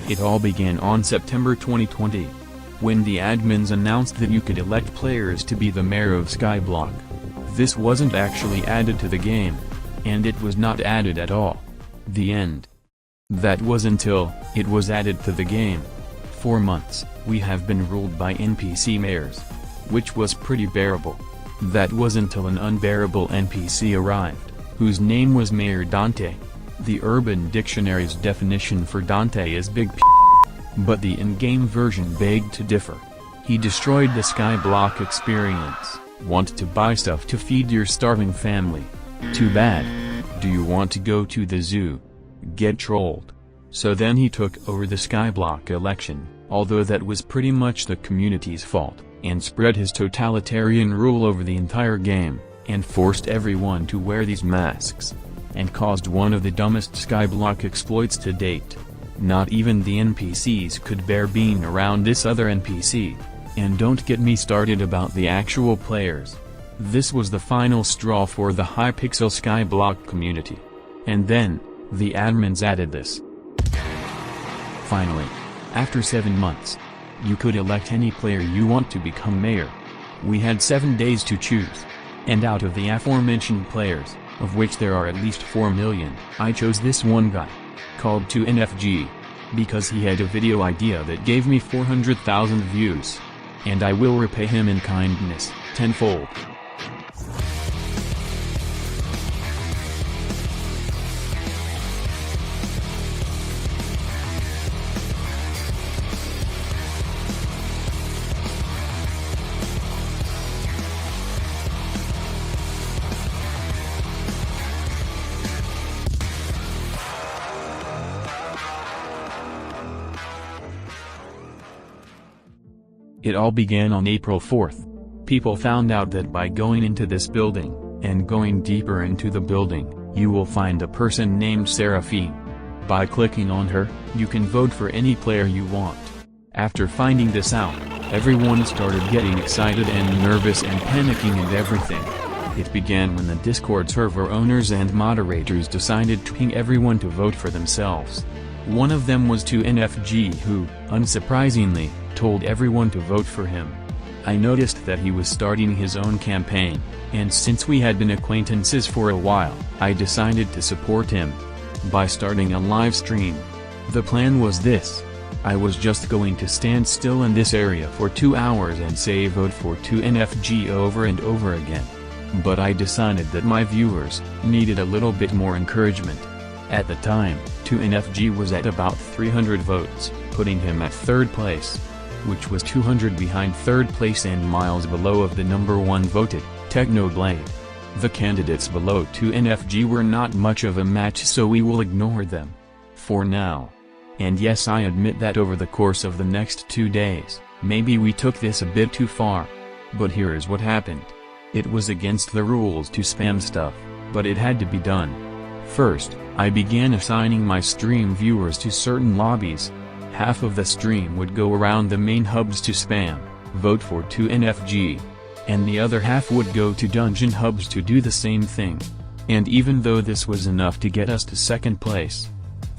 It all began on September 2020, when the admins announced that you could elect players to be the mayor of Skyblock. This wasn't actually added to the game, and it was not added at all. The end. That was until it was added to the game. For months, we have been ruled by NPC mayors, which was pretty bearable. That was until an unbearable NPC arrived, whose name was Mayor Dante. The Urban Dictionary's definition for Dante is big p***, but the in-game version begged to differ. He destroyed the Skyblock experience. Want to buy stuff to feed your starving family? Too bad. Do you want to go to the zoo? Get trolled. So then he took over the Skyblock election, although that was pretty much the community's fault, and spread his totalitarian rule over the entire game, and forced everyone to wear these masks, and caused one of the dumbest Skyblock exploits to date. Not even the NPCs could bear being around this other NPC. And don't get me started about the actual players. This was the final straw for the Hypixel Skyblock community. And then, the admins added this. Finally, after 7 months, you could elect any player you want to become mayor. We had 7 days to choose. And out of the aforementioned players, of which there are at least 4 million, I chose this one guy, called 2NFG, because he had a video idea that gave me 400,000 views. And I will repay him in kindness, tenfold. It all began on April 4th. People found out that by going into this building, and going deeper into the building, you will find a person named Seraphine. By clicking on her, you can vote for any player you want. After finding this out, everyone started getting excited and nervous and panicking and everything. It began when the Discord server owners and moderators decided to ping everyone to vote for themselves. One of them was 2NFG who, unsurprisingly, told everyone to vote for him. I noticed that he was starting his own campaign, and since we had been acquaintances for a while, I decided to support him by starting a live stream. The plan was this. I was just going to stand still in this area for 2 hours and say vote for 2NFG over and over again. But I decided that my viewers needed a little bit more encouragement. At the time, 2NFG was at about 300 votes, putting him at 3rd place, which was 200 behind 3rd place and miles below of the number 1 voted, Technoblade. The candidates below 2NFG were not much of a match, so we will ignore them for now. And yes, I admit that over the course of the next 2 days, maybe we took this a bit too far. But here is what happened. It was against the rules to spam stuff, but it had to be done. First, I began assigning my stream viewers to certain lobbies. Half of the stream would go around the main hubs to spam, vote for 2NFG. And the other half would go to dungeon hubs to do the same thing. And even though this was enough to get us to 2nd place,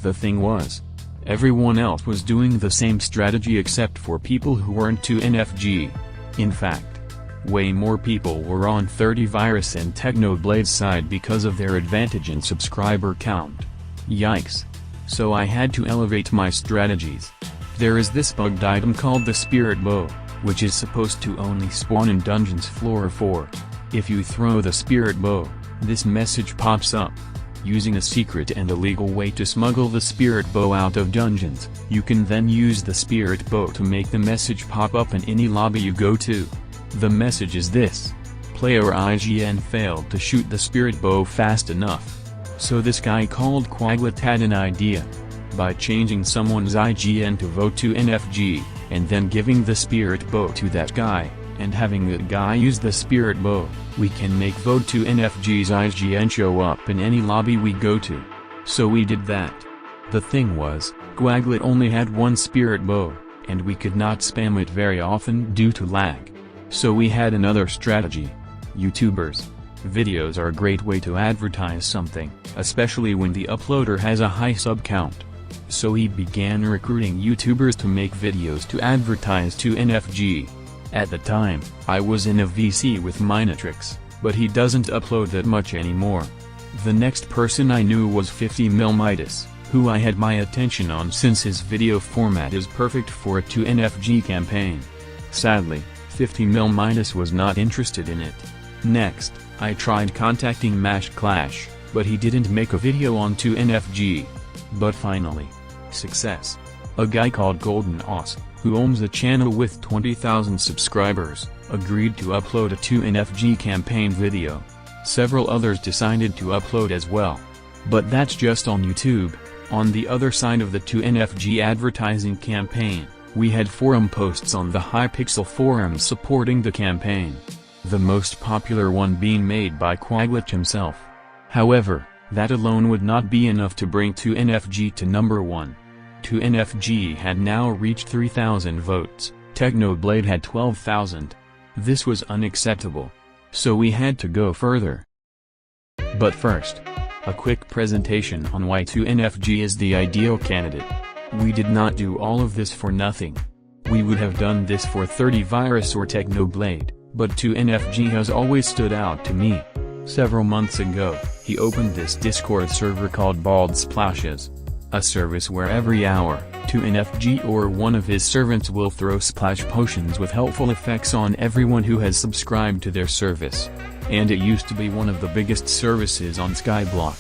the thing was, everyone else was doing the same strategy except for people who weren't 2NFG. In fact, way more people were on 30 Virus and Technoblade's side because of their advantage in subscriber count. Yikes. So I had to elevate my strategies. There is this bugged item called the Spirit Bow, which is supposed to only spawn in dungeons floor 4. If you throw the Spirit Bow, this message pops up. Using a secret and illegal way to smuggle the Spirit Bow out of dungeons, you can then use the Spirit Bow to make the message pop up in any lobby you go to. The message is this: player IGN failed to shoot the Spirit Bow fast enough. So this guy called Quaglet had an idea. By changing someone's IGN to vote 2NFG, and then giving the Spirit Bow to that guy, and having that guy use the Spirit Bow, we can make vote 2NFG's IGN show up in any lobby we go to. So we did that. The thing was, Quaglet only had one Spirit Bow, and we could not spam it very often due to lag. So we had another strategy. YouTubers. Videos are a great way to advertise something, especially when the uploader has a high sub count. So he began recruiting YouTubers to make videos to advertise to NFG. At the time, I was in a VC with Minatrix, but he doesn't upload that much anymore. The next person I knew was 50mm Midas, who I had my attention on since his video format is perfect for a 2NFG campaign. Sadly, 50mm Midas was not interested in it. Next, I tried contacting Mash Clash, but he didn't make a video on 2NFG. But finally, success. A guy called Golden Oss, who owns a channel with 20,000 subscribers, agreed to upload a 2NFG campaign video. Several others decided to upload as well. But that's just on YouTube. On the other side of the 2NFG advertising campaign, we had forum posts on the Hypixel forum supporting the campaign. The most popular one being made by Quagglitch himself. However, that alone would not be enough to bring 2NFG to number 1. 2NFG had now reached 3,000 votes, Technoblade had 12,000. This was unacceptable. So we had to go further. But first, a quick presentation on why 2NFG is the ideal candidate. We did not do all of this for nothing. We would have done this for 30virus or Technoblade, but 2NFG has always stood out to me. Several months ago, he opened this Discord server called Bald Splashes. A service where every hour, 2NFG or one of his servants will throw splash potions with helpful effects on everyone who has subscribed to their service. And it used to be one of the biggest services on Skyblock.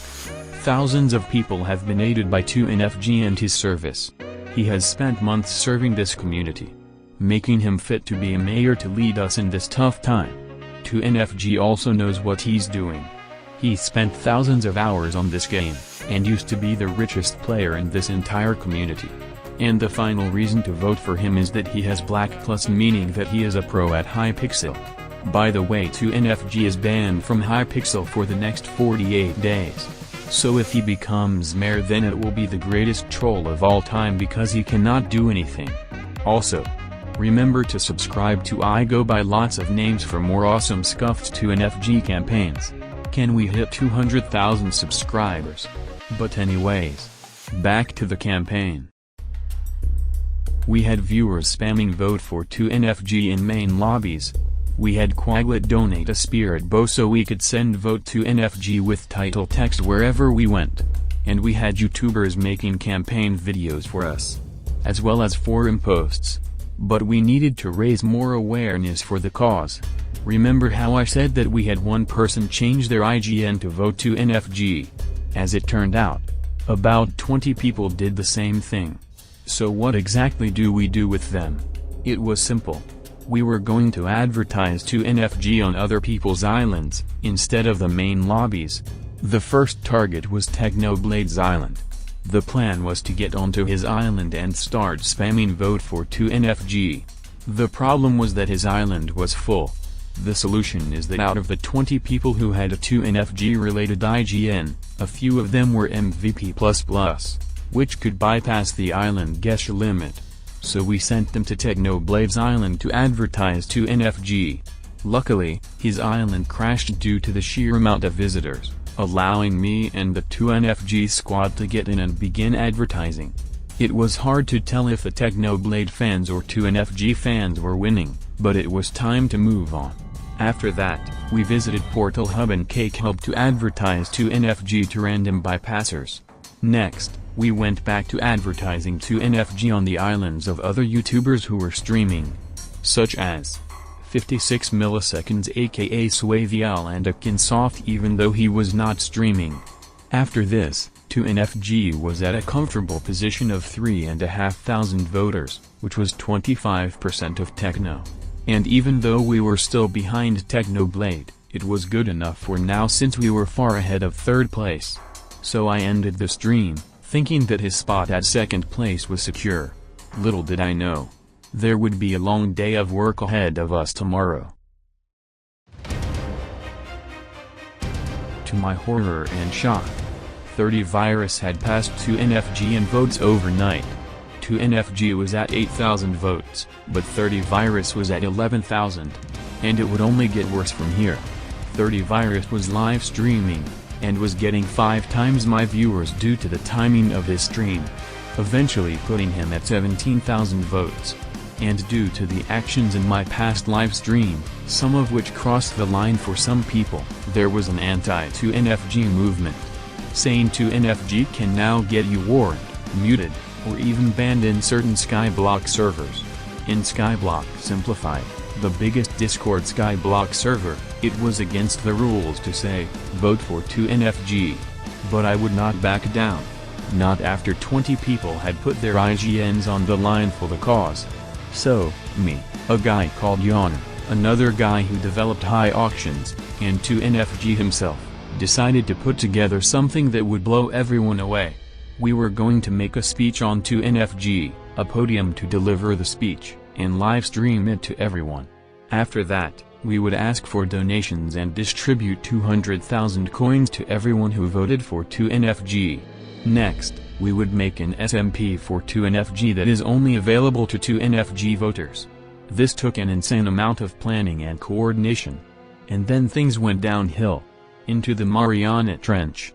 Thousands of people have been aided by 2NFG and his service. He has spent months serving this community, making him fit to be a mayor to lead us in this tough time. 2NFG also knows what he's doing. He spent thousands of hours on this game, and used to be the richest player in this entire community. And the final reason to vote for him is that he has Black Plus, meaning that he is a pro at Hypixel. By the way, 2NFG is banned from Hypixel for the next 48 days. So if he becomes mayor, then it will be the greatest troll of all time because he cannot do anything. Also, remember to subscribe to I Go By Lots of Names for more awesome Scuffed 2NFG campaigns. Can we hit 200,000 subscribers? But anyways, back to the campaign. We had viewers spamming vote for 2NFG in main lobbies. We had Quagglitch donate a spirit bow so we could send vote to NFG with title text wherever we went. And we had YouTubers making campaign videos for us, as well as forum posts. But we needed to raise more awareness for the cause. Remember how I said that we had one person change their IGN to vote to NFG? As it turned out, about 20 people did the same thing. So what exactly do we do with them? It was simple. We were going to advertise to NFG on other people's islands, instead of the main lobbies. The first target was Technoblade's island. The plan was to get onto his island and start spamming vote for 2NFG. The problem was that his island was full. The solution is that out of the 20 people who had a 2NFG related IGN, a few of them were MVP++, which could bypass the island Gesher limit. So we sent them to Technoblade's island to advertise to NFG. Luckily, his island crashed due to the sheer amount of visitors, allowing me and the 2NFG squad to get in and begin advertising. It was hard to tell if the Technoblade fans or 2NFG fans were winning, but it was time to move on. After that, we visited Portal Hub and Cake Hub to advertise to NFG to random bypassers. Next, we went back to advertising to NFG on the islands of other YouTubers who were streaming, such as 56 milliseconds aka Swavial and Akinsoft, even though he was not streaming. After this, 2NFG was at a comfortable position of 3,500 voters, which was 25% of Techno. And even though we were still behind Technoblade, it was good enough for now since we were far ahead of third place. So I ended the stream, thinking that his spot at second place was secure. Little did I know, there would be a long day of work ahead of us tomorrow. To my horror and shock, 30virus had passed 2NFG in votes overnight. 2NFG was at 8,000 votes, but 30virus was at 11,000. And it would only get worse from here. 30virus was live streaming, and was getting 5 times my viewers due to the timing of his stream. eventually putting him at 17,000 votes. And due to the actions in my past live stream, some of which crossed the line for some people, there was an anti-2NFG movement, saying 2NFG can now get you warned, muted, or even banned in certain Skyblock servers. In Skyblock Simplified, the biggest Discord Skyblock server, it was against the rules to say, vote for 2NFG. But I would not back down. Not after 20 people had put their IGNs on the line for the cause. So, me, a guy called Yawner, another guy who developed High Auctions, and 2NFG himself, decided to put together something that would blow everyone away. We were going to make a speech on 2NFG, a podium to deliver the speech, and live stream it to everyone. After that, we would ask for donations and distribute 200,000 coins to everyone who voted for 2NFG. Next, we would make an SMP for 2NFG that is only available to 2NFG voters. This took an insane amount of planning and coordination. And then things went downhill. Into the Mariana Trench.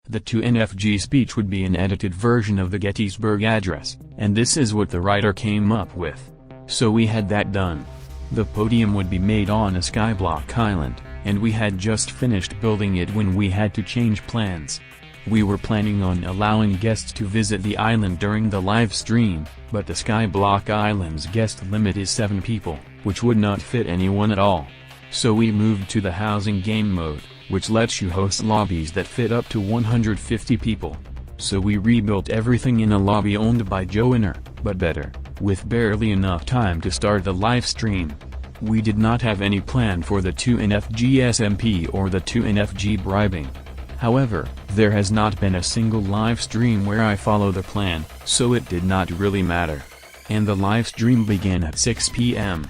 The 2NFG speech would be an edited version of the Gettysburg Address, and this is what the writer came up with. So we had that done. The podium would be made on a Skyblock island, and we had just finished building it when we had to change plans. We were planning on allowing guests to visit the island during the live stream, but the Skyblock Island's guest limit is 7 people, which would not fit anyone at all. So we moved to the housing game mode, which lets you host lobbies that fit up to 150 people. So we rebuilt everything in a lobby owned by Joiner, but better, with barely enough time to start the live stream. We did not have any plan for the 2NFG SMP or the 2NFG bribing. However, there has not been a single live stream where I follow the plan, so it did not really matter. And the live stream began at 6 p.m.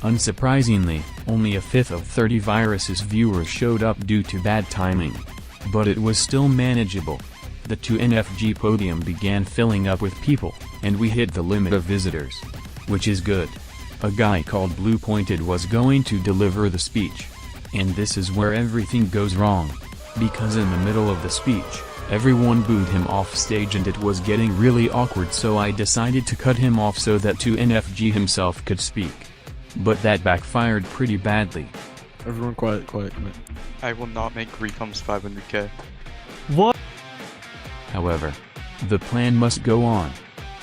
Unsurprisingly, only a fifth of 30 Virus's viewers showed up due to bad timing. But it was still manageable. The 2NFG podium began filling up with people, and we hit the limit of visitors. Which is good. A guy called Blue Pointed was going to deliver the speech. And this is where everything goes wrong. Because in the middle of the speech, everyone booed him off stage and it was getting really awkward, so I decided to cut him off so that 2NFG himself could speak. But that backfired pretty badly. Everyone quiet, quiet. I will not make recoms 500k. What? However, the plan must go on.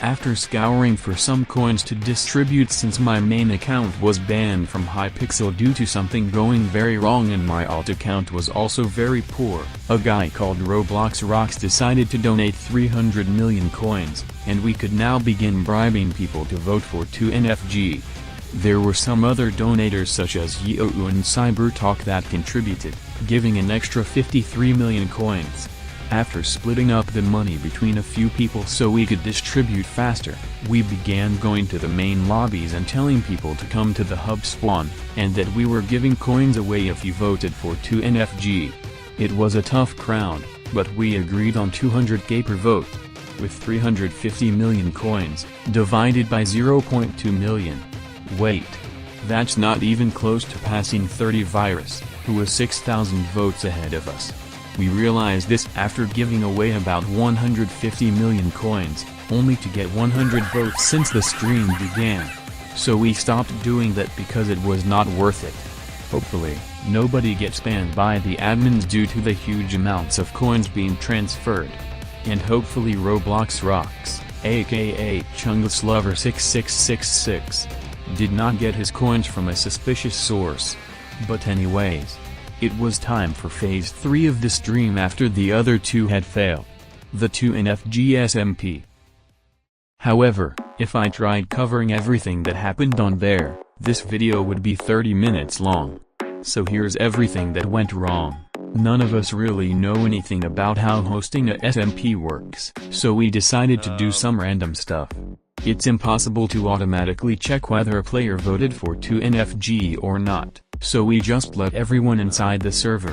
After scouring for some coins to distribute, since my main account was banned from Hypixel due to something going very wrong and my alt account was also very poor, a guy called Roblox Rocks decided to donate 300 million coins, and we could now begin bribing people to vote for 2NFG. There were some other donators such as Yeo and CyberTalk that contributed, giving an extra 53 million coins. After splitting up the money between a few people so we could distribute faster, we began going to the main lobbies and telling people to come to the hub spawn, and that we were giving coins away if you voted for 2NFG. It was a tough crowd, but we agreed on 200k per vote. With 350 million coins, divided by 0.2 million. Wait. That's not even close to passing 30 Virus, who was 6,000 votes ahead of us. We realized this after giving away about 150 million coins, only to get 100 votes since the stream began. So we stopped doing that because it was not worth it. Hopefully, nobody gets banned by the admins due to the huge amounts of coins being transferred. And hopefully Roblox Rocks, aka Chunguslover6666, did not get his coins from a suspicious source. But anyways. It was time for phase 3 of the stream after the other two had failed. The 2NFG SMP. However, if I tried covering everything that happened on there, this video would be 30 minutes long. So here's everything that went wrong. None of us really know anything about how hosting a SMP works, so we decided to do some random stuff. It's impossible to automatically check whether a player voted for 2NFG or not. So we just let everyone inside the server.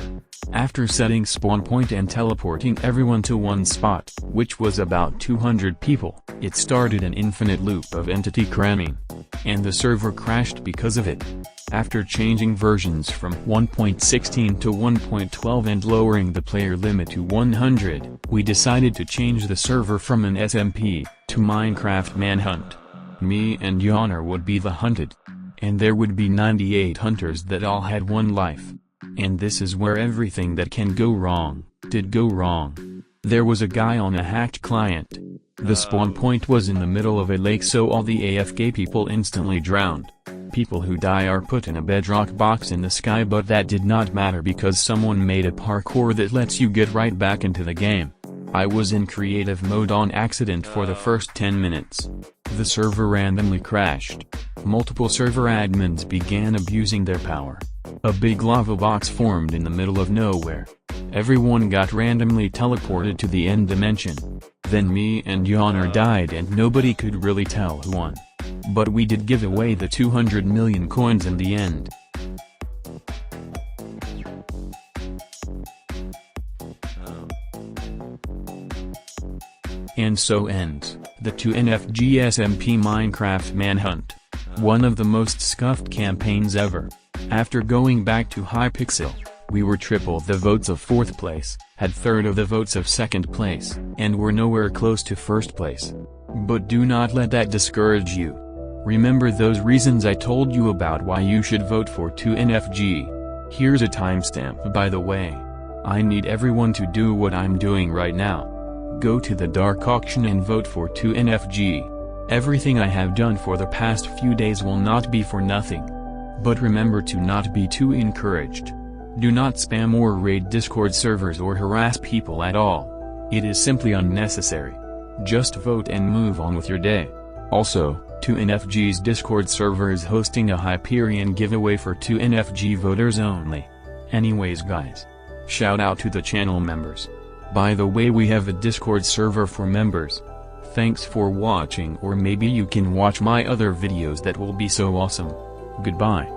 After setting spawn point and teleporting everyone to one spot, which was about 200 people, it started an infinite loop of entity cramming. And the server crashed because of it. After changing versions from 1.16 to 1.12 and lowering the player limit to 100, we decided to change the server from an SMP to Minecraft Manhunt. Me and Yonner would be the hunted. And there would be 98 hunters that all had one life. And this is where everything that can go wrong, did go wrong. There was a guy on a hacked client. The spawn point was in the middle of a lake, so all the AFK people instantly drowned. People who die are put in a bedrock box in the sky, but that did not matter because someone made a parkour that lets you get right back into the game. I was in creative mode on accident for the first 10 minutes. The server randomly crashed. Multiple server admins began abusing their power. A big lava box formed in the middle of nowhere. Everyone got randomly teleported to the end dimension. Then me and Yonner died and nobody could really tell who won. But we did give away the 200 million coins in the end. And so ends the 2NFG SMP Minecraft Manhunt. One of the most scuffed campaigns ever. After going back to Hypixel, we were triple the votes of 4th place, had third of the votes of 2nd place, and were nowhere close to 1st place. But do not let that discourage you. Remember those reasons I told you about why you should vote for 2NFG. Here's a timestamp by the way. I need everyone to do what I'm doing right now. Go to the dark auction and vote for 2NFG. Everything I have done for the past few days will not be for nothing. But remember to not be too encouraged. Do not spam or raid Discord servers or harass people at all. It is simply unnecessary. Just vote and move on with your day. Also, 2NFG's Discord server is hosting a Hyperion giveaway for 2NFG voters only. Anyways guys. Shout out to the channel members. By the way, we have a Discord server for members. Thanks for watching, or maybe you can watch my other videos that will be so awesome. Goodbye.